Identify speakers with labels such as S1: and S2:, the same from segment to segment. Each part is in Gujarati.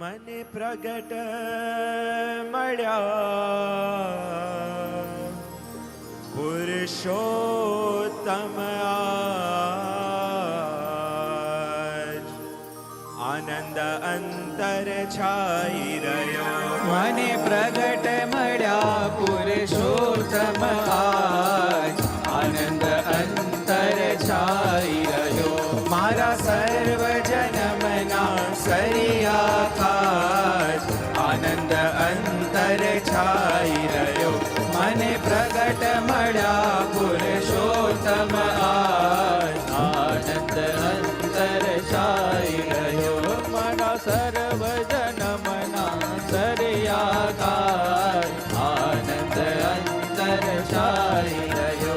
S1: મને પ્રગટ મળ્યા પુરુષોત્તમ આજ આનંદ અંતર છાઈ રહ્યો.
S2: મને પ્રગટ મળ્યા પુરુષોત્તમ આજ આનંદ અંતર છાઈ રહ્યો. મારા સર્વ જન્મના સરિયા ખાજ આનંદ અંતર છાઈ રહ્યો. મને પ્રગટ મળ્યા પુરુષોત્તમ આજ આનંદ અંતર છાઈ રહ્યો. મારા સર્વ જન્મના સરિયા ખાજ આનંદ અંતર છાઈ રહ્યો.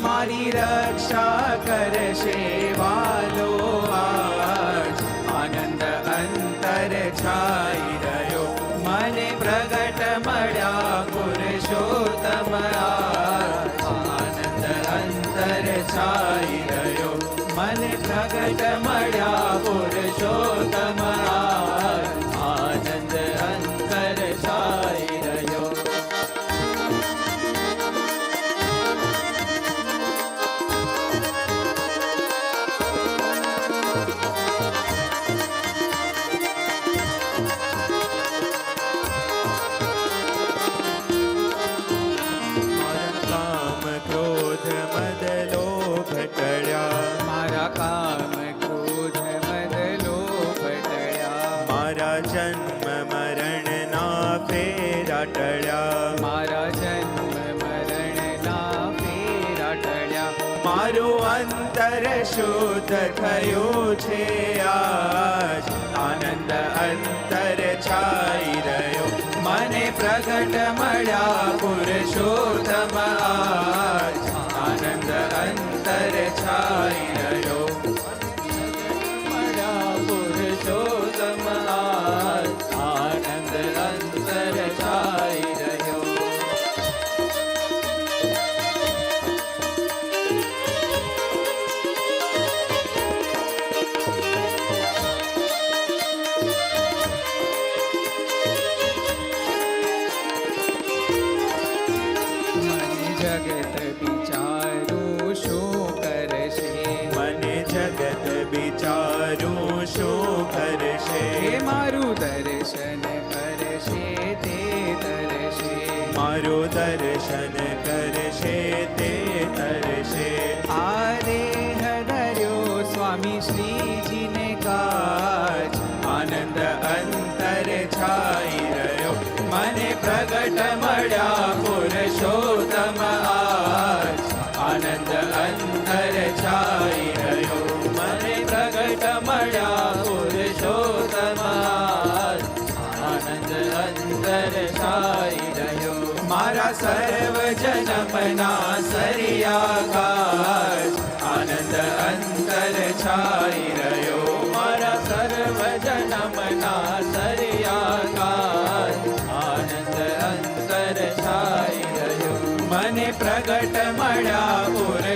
S2: મારી રક્ષા કરશે વાલો આજ આનંદ અંતર છાઈ રહ્યો. મને પ્રગટ મળ્યા પુરુષોત્તમ આજ આનંદ અંતર છાઈ રહ્યો. મને પ્રગટ મળ્યા પુરુષોત્તમ આજ આનંદ અંતર છાઈ રહ્યો.
S1: જન્મ મરણ ના ફેરા ટળ્યા.
S2: મારા જન્મ મરણ ના ફેરા ટળ્યા.
S1: મારું અંતર શુદ્ધ થયું છે આજ આનંદ અંતર છાઈ રહ્યો.
S2: મને પ્રગટ મળ્યા પુરુષોત્તમ આજ
S1: આનંદ અંતર છાઈ રહ્યો.
S2: મળ્યા પુરુષોત્તમ આજ આનંદ અંતર છાઈ રહ્યો. જગત વિચારું શું કરશે.
S1: મને જગત વિચારું શું કરશે.
S2: મારું દર્શન કરશે તે તરશે.
S1: મારું દર્શન કરશે તે તરશે.
S2: આ દેહ ધર્યો સ્વામી શ્રીજીને કાજ
S1: આનંદ અંતર છાઈ રહ્યો.
S2: મને પ્રગટ મળ્યા પુરુષોત્તમ આજ
S1: આનંદ અંતર છાઈ રહ્યો.
S2: મને પ્રગટ મળ્યા પુરુષોત્તમ આજ આનંદ અંતર છાઈ રહ્યો. મારા સર્વ જન્મના સરિયા કાજ
S1: આનંદ અંતર છાઈ રહ્યો.
S2: મારા સર્વ જન્મના સરિયા કાજ આનંદ અંતર છાઈ રહ્યો. મને પ્રગટ મળ્યા પુરુષોત્તમ